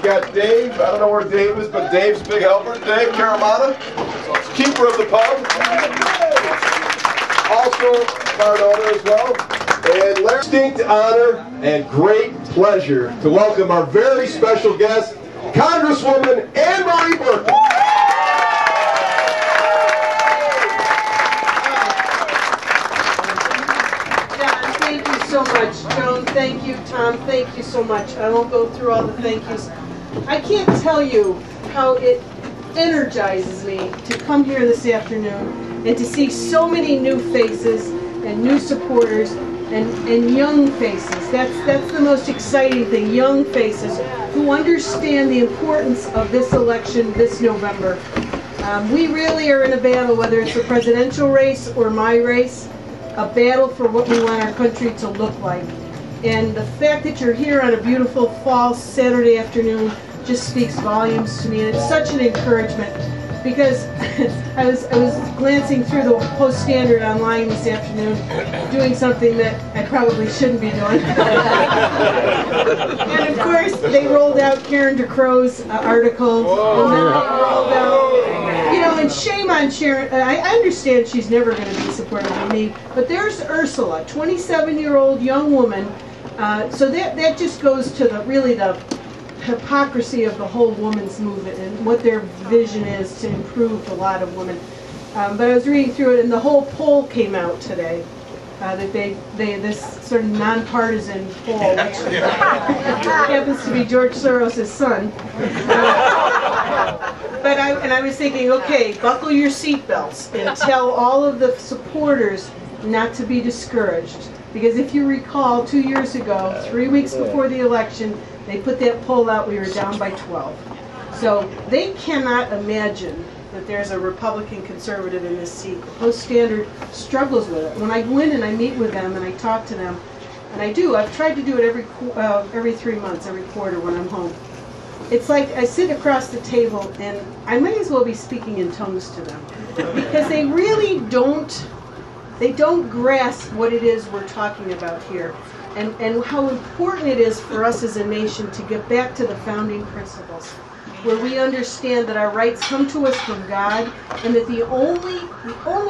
got Dave. I don't know where Dave is, but Dave's a big helper. Dave Caramata, keeper of the pub. Also part owner as well. And Larry, distinct honor and great pleasure to welcome our very special guest, Congresswoman Anne-Marie Buerkle. Thank you so much, Joan. Thank you, Tom. Thank you so much. I won't go through all the thank yous. I can't tell you how it energizes me to come here this afternoon and to see so many new faces and new supporters and young faces. That's the most exciting thing, young faces who understand the importance of this election this November. We really are in a battle, whether it's a presidential race or my race, a battle for what we want our country to look like. And the fact that you're here on a beautiful fall Saturday afternoon just speaks volumes to me, and it's such an encouragement, because I was glancing through the Post-Standard online this afternoon, doing something that I probably shouldn't be doing. And of course, they rolled out Karen DeCrow's article, and then they rolled out, you know, and shame on Sharon. I understand she's never going to be supportive of me, but there's Ursula, 27-year-old young woman. So that just goes to the hypocrisy of the whole women's movement and what their vision is to improve the lot of women. But I was reading through it, and the whole poll came out today. That this sort of nonpartisan poll, which happens to be George Soros' son. But I was thinking, okay, buckle your seatbelts and tell all of the supporters not to be discouraged. Because if you recall, 2 years ago, 3 weeks before the election, they put that poll out, we were down by 12. So they cannot imagine that there's a Republican conservative in this seat. The Post-Standard struggles with it. When I go in and I meet with them and I talk to them, and I've tried to do it every 3 months, every quarter when I'm home. It's like I sit across the table and I might as well be speaking in tongues to them. Because they really don't grasp what it is we're talking about here. And how important it is for us as a nation to get back to the founding principles, where we understand that our rights come to us from God, and that the only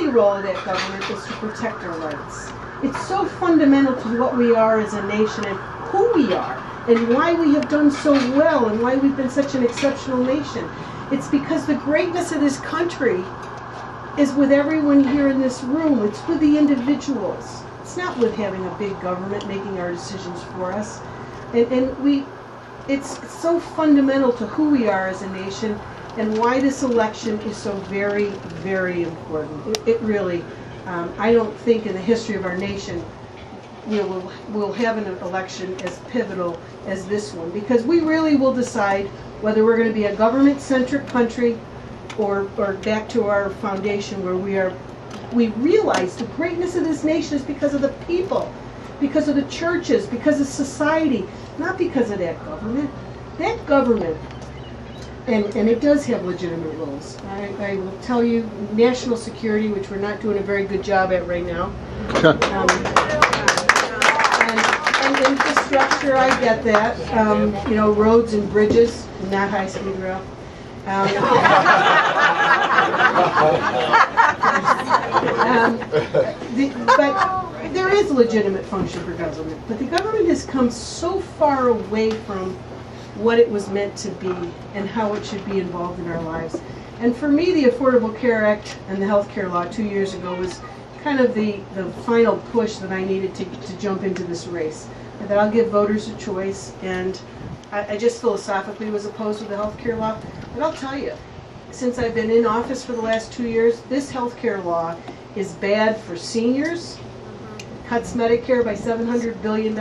role of that government is to protect our rights. It's so fundamental to what we are as a nation and who we are, and why we have done so well, and why we've been such an exceptional nation. It's because the greatness of this country is with everyone here in this room. It's with the individuals. It's not with having a big government making our decisions for us. It's so fundamental to who we are as a nation and why this election is so very, very important. It really, I don't think in the history of our nation we'll have an election as pivotal as this one, because we really will decide whether we're going to be a government-centric country or back to our foundation where we realize the greatness of this nation is because of the people, because of the churches, because of society, not because of that government. That government, and it does have legitimate roles. I will tell you, national security, which we're not doing a very good job at right now. And infrastructure, I get that. You know, roads and bridges, not high-speed rail. But there is a legitimate function for government. But the government has come so far away from what it was meant to be and how it should be involved in our lives. And for me, the Affordable Care Act and the health care law 2 years ago was kind of the final push that I needed to jump into this race. And that I'll give voters a choice. And I just philosophically was opposed to the health care law. But I'll tell you, since I've been in office for the last 2 years, this health care law is bad for seniors. It cuts Medicare by $700 billion.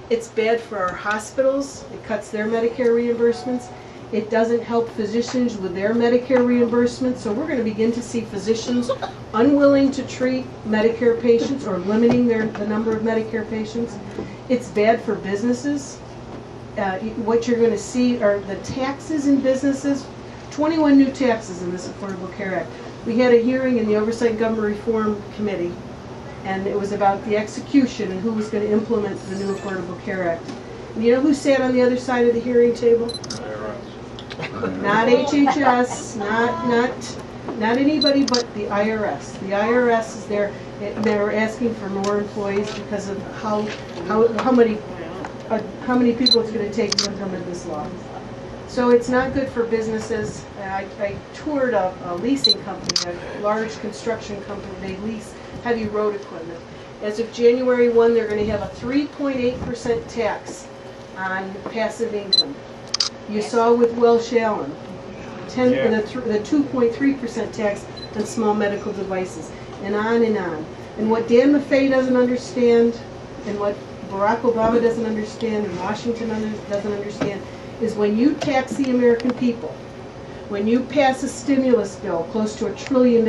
It's bad for our hospitals. It cuts their Medicare reimbursements. It doesn't help physicians with their Medicare reimbursements. So we're going to begin to see physicians unwilling to treat Medicare patients or limiting the number of Medicare patients. It's bad for businesses. What you're going to see are the taxes in businesses. 21 new taxes in this Affordable Care Act. We had a hearing in the Oversight and Government Reform Committee, and it was about the execution and who was going to implement the new Affordable Care Act. And you know who sat on the other side of the hearing table? Not HHS, not anybody but the IRS. The IRS is there. They're asking for more employees because of how many people it's going to take to implement this law. So it's not good for businesses. I toured a leasing company, a large construction company. They lease heavy road equipment. As of January 1, they're going to have a 3.8% tax on passive income. You saw with Welsh Allen, the 2.3% tax on small medical devices, and on and on. And what Dan Maffei doesn't understand, and what Barack Obama doesn't understand, and Washington doesn't understand, is when you tax the American people, when you pass a stimulus bill close to $1 trillion,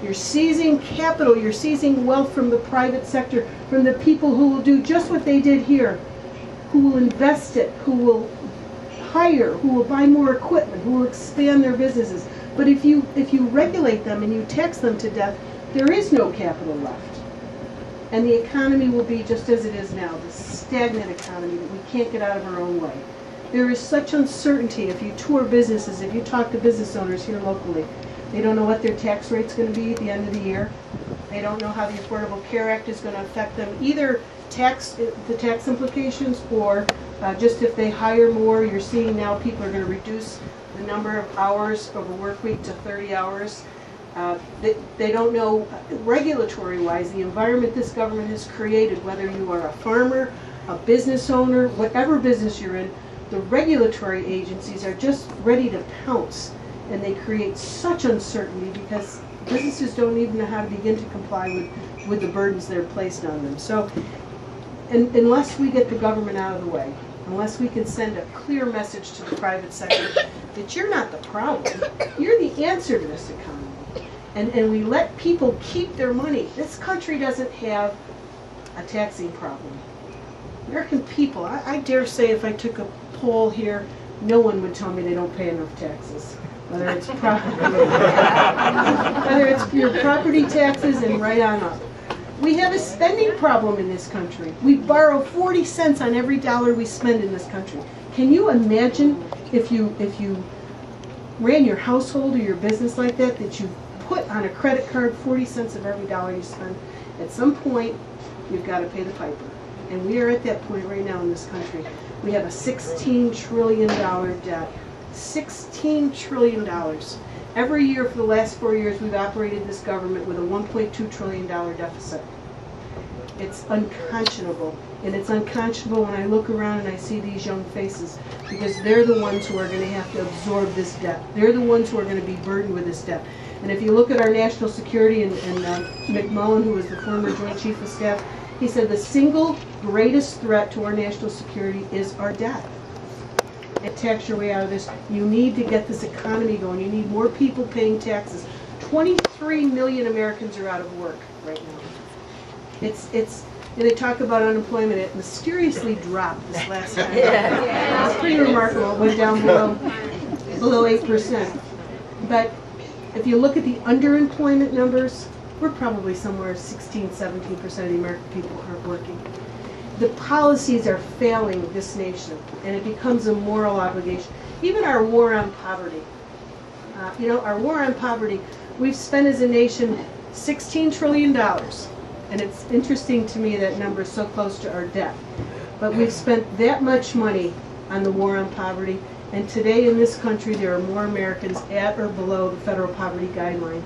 you're seizing capital, you're seizing wealth from the private sector, from the people who will do just what they did here, who will invest it, who will hire, who will buy more equipment, who will expand their businesses. But if you regulate them and you tax them to death, there is no capital left. And the economy will be just as it is now, this stagnant economy that we can't get out of our own way. There is such uncertainty. If you tour businesses, if you talk to business owners here locally, they don't know what their tax rate's going to be at the end of the year. They don't know how the Affordable Care Act is going to affect them, either the tax implications or just if they hire more. You're seeing now people are going to reduce the number of hours of a work week to 30 hours. They don't know, regulatory-wise, the environment this government has created, whether you are a farmer, a business owner, whatever business you're in, the regulatory agencies are just ready to pounce, and they create such uncertainty because businesses don't even know how to begin to comply with the burdens that are placed on them. So unless we get the government out of the way, unless we can send a clear message to the private sector that you're not the problem, you're the answer to this economy, and we let people keep their money. This country doesn't have a taxing problem. American people, I dare say if I took a poll here, no one would tell me they don't pay enough taxes. Whether it's your property taxes and right on up. We have a spending problem in this country. We borrow 40 cents on every dollar we spend in this country. Can you imagine if you ran your household or your business like that you put on a credit card 40 cents of every dollar you spend? At some point, you've got to pay the piper. And we are at that point right now in this country. We have a $16 trillion debt. $16 trillion. Every year for the last 4 years, we've operated this government with a $1.2 trillion deficit. It's unconscionable. And it's unconscionable when I look around and I see these young faces, because they're the ones who are going to have to absorb this debt. They're the ones who are going to be burdened with this debt. And if you look at our national security, and McMullen, who was the former Joint Chief of Staff, he said the single greatest threat to our national security is our debt. And tax your way out of this. You need to get this economy going. You need more people paying taxes. 23 million Americans are out of work right now. And they talk about unemployment. It mysteriously dropped this last time. It's pretty remarkable. It went down below 8%. But if you look at the underemployment numbers, we're probably somewhere 16-17% of the American people aren't working. The policies are failing this nation, and it becomes a moral obligation. Even our war on poverty. Our war on poverty, we've spent as a nation $16 trillion. And it's interesting to me that number is so close to our debt. But we've spent that much money on the war on poverty, and today in this country there are more Americans at or below the federal poverty guideline.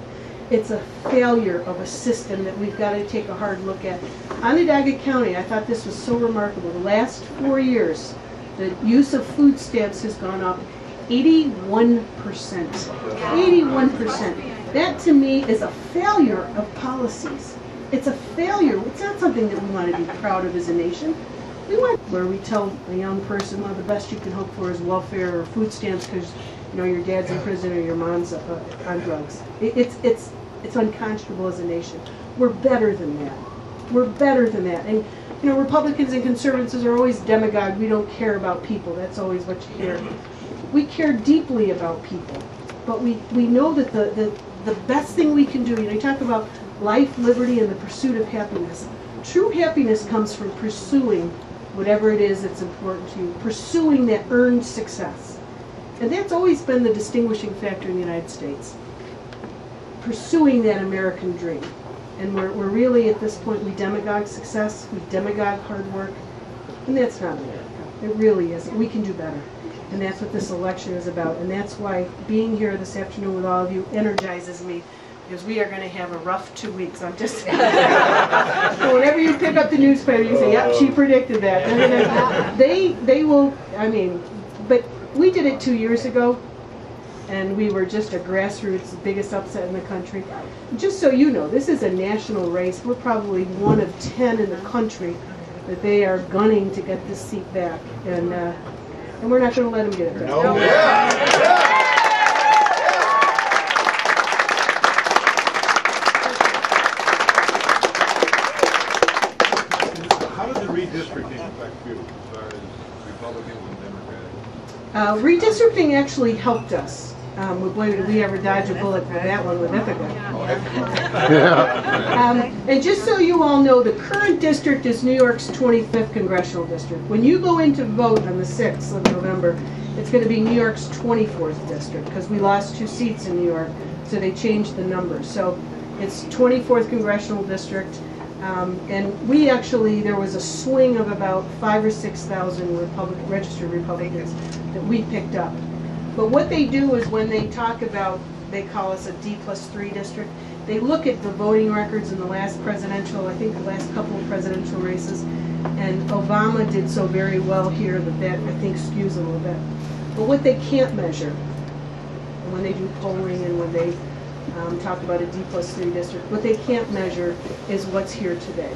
It's a failure of a system that we've got to take a hard look at. Onondaga County, I thought this was so remarkable. The last 4 years, the use of food stamps has gone up 81%. 81%. That to me is a failure of policies. It's a failure. It's not something that we want to be proud of as a nation. We want where we tell a young person, well, the best you can hope for is welfare or food stamps because your dad's in prison or your mom's on drugs. It's unconscionable as a nation. We're better than that. We're better than that. And Republicans and conservatives are always demagogue. We don't care about people. That's always what you hear. We care deeply about people, but we know that the best thing we can do. You talk about life, liberty, and the pursuit of happiness. True happiness comes from pursuing whatever it is that's important to you, pursuing that earned success. And that's always been the distinguishing factor in the United States, pursuing that American dream. And we're really, at this point, we demagogue success, we demagogue hard work, and that's not America. It really isn't. We can do better. And that's what this election is about. And that's why being here this afternoon with all of you energizes me, because we are going to have a rough 2 weeks. I'm just so whenever you pick up the newspaper, you say, yep, she predicted that. They will, I mean, but we did it 2 years ago, and we were just a grassroots, biggest upset in the country. Just so you know, this is a national race. We're probably one of 10 in the country that they are gunning to get this seat back, and we're not going to let them get it back. No. How does the redistricting affect you as far as Republicans and Democrats? Redistricting actually helped us. Boy, did we ever dodge a bullet for that one with Ithaca. And just so you all know, the current district is New York's 25th congressional district. When you go in to vote on the 6th of November, it's going to be New York's 24th district, because we lost 2 seats in New York, so they changed the numbers. So it's 24th congressional district, and we actually, there was a swing of about 5,000 or 6,000 registered Republicans that we picked up. But what they do is when they talk about, they call us a D+3 district, they look at the voting records in the last presidential, I think the last couple of presidential races, and Obama did so very well here that I think skews a little bit. But what they can't measure, when they do polling and when they talk about a D+3 district, what they can't measure is what's here today,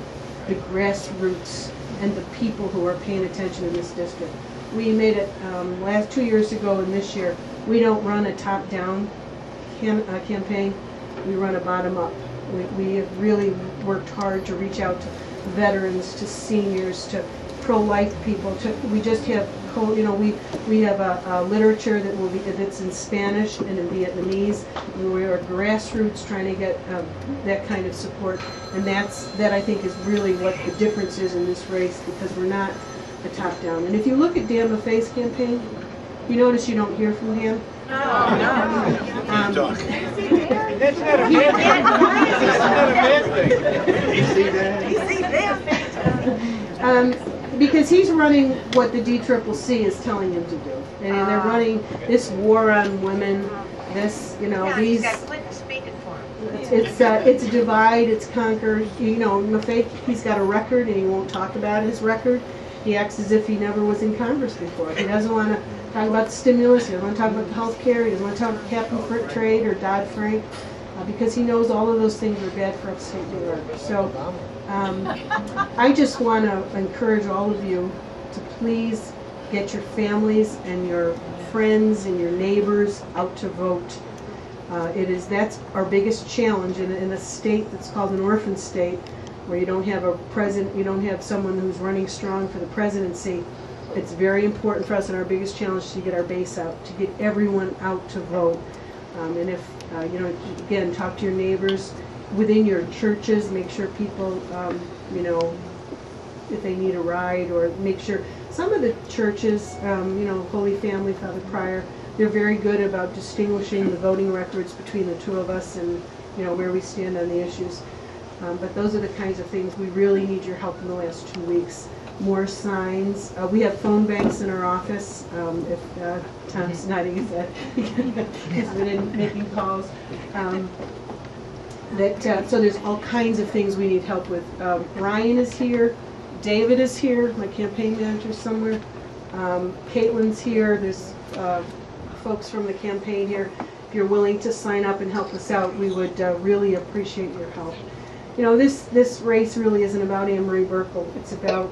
the grassroots and the people who are paying attention in this district. We made it last 2 years ago and this year. We don't run a top-down campaign. We run a bottom-up. We have really worked hard to reach out to veterans, to seniors, to pro-life people. We just have, we have a literature that's in Spanish and in Vietnamese. We are grassroots trying to get that kind of support, and that I think is really what the difference is in this race, because we're not a top-down. And if you look at Dan Maffei's campaign, you notice you don't hear from Dan. That's not a bad thing. Because he's running what the DCCC is telling him to do, and they're running this war on women. This, these. It's a divide. It's conquer. Maffei, he's got a record, and he won't talk about his record. He acts as if he never was in Congress before. He doesn't want to talk about the stimulus. He doesn't want to talk about the health care. He doesn't want to talk about cap and trade or Dodd-Frank, because he knows all of those things are bad for upstate New York. So I just want to encourage all of you to please get your families and your friends and your neighbors out to vote. That's our biggest challenge in a state that's called an orphan state, where you don't have a president, you don't have someone who's running strong for the presidency. It's very important for us, and our biggest challenge is to get our base out, to get everyone out to vote. And if, again, talk to your neighbors within your churches, make sure people, if they need a ride, or make sure, some of the churches, Holy Family, Father Pryor, they're very good about distinguishing the voting records between the two of us and, where we stand on the issues. But those are the kinds of things we really need your help in the last 2 weeks. More signs. We have phone banks in our office. If Tom's nodding his head, he's been in making calls. So there's all kinds of things we need help with. Ryan is here. David is here. My campaign manager somewhere. Caitlin's here. There's folks from the campaign here. If you're willing to sign up and help us out, we would really appreciate your help. This race really isn't about Anne-Marie Buerkle. It's about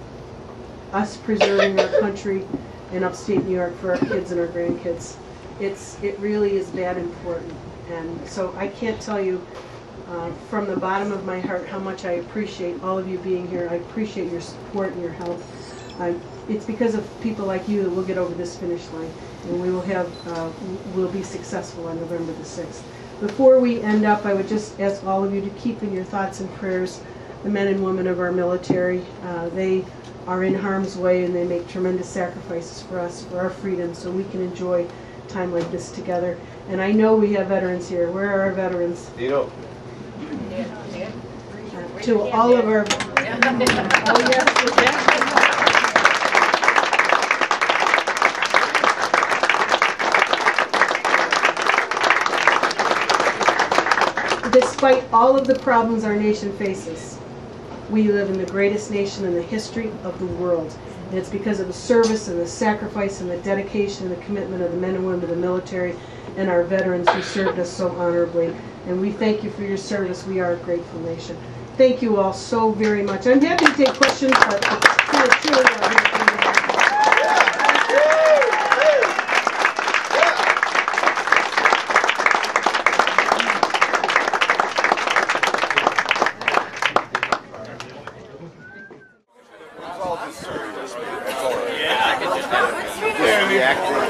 us preserving our country in upstate New York for our kids and our grandkids. It really is that important. And so I can't tell you from the bottom of my heart how much I appreciate all of you being here. I appreciate your support and your help. It's because of people like you that we'll get over this finish line, and we'll be successful on November the 6th. Before we end up, I would just ask all of you to keep in your thoughts and prayers the men and women of our military. They are in harm's way, and they make tremendous sacrifices for us, for our freedom, so we can enjoy time like this together. And I know we have veterans here. Where are our veterans? You know. To all of our... Oh, yes, exactly. Despite all of the problems our nation faces, we live in the greatest nation in the history of the world. And it's because of the service and the sacrifice and the dedication and the commitment of the men and women of the military and our veterans who served us so honorably. And we thank you for your service. We are a grateful nation. Thank you all so very much. I'm happy to take questions, but it's truly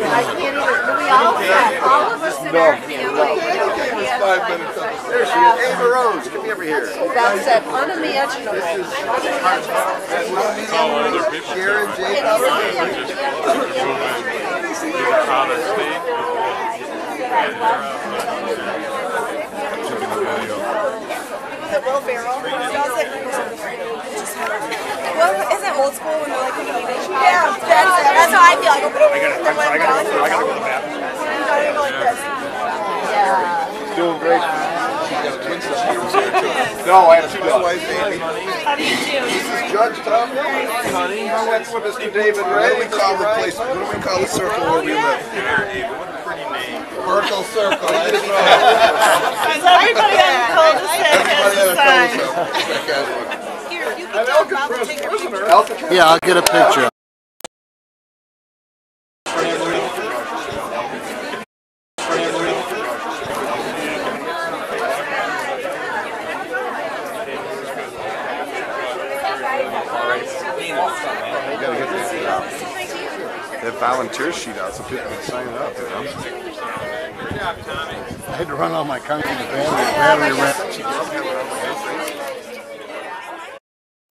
I can't even. We all of us in our family. There she is. Ava Rose, come over here. That's it. Unimaginable. Sharon J. Will Ferrell does it. Well, isn't it old school when they're like eating? Yeah, that's how I feel. I gotta go to the bathroom. I go like this. Yeah. Doing great. No, I have two dogs. How do you do? This is Judge Tom Miller. Honey, I went with Mr. David Ray. What do we call the circle where we live? Buerkle Circle. I didn't know. Everybody on the cul-de-sac has a sign. Here, you can tell Bob to take a picture. Yeah, I'll get a picture. That volunteer sheet out so people can sign up. You know? I had to run all my concrete battery ran.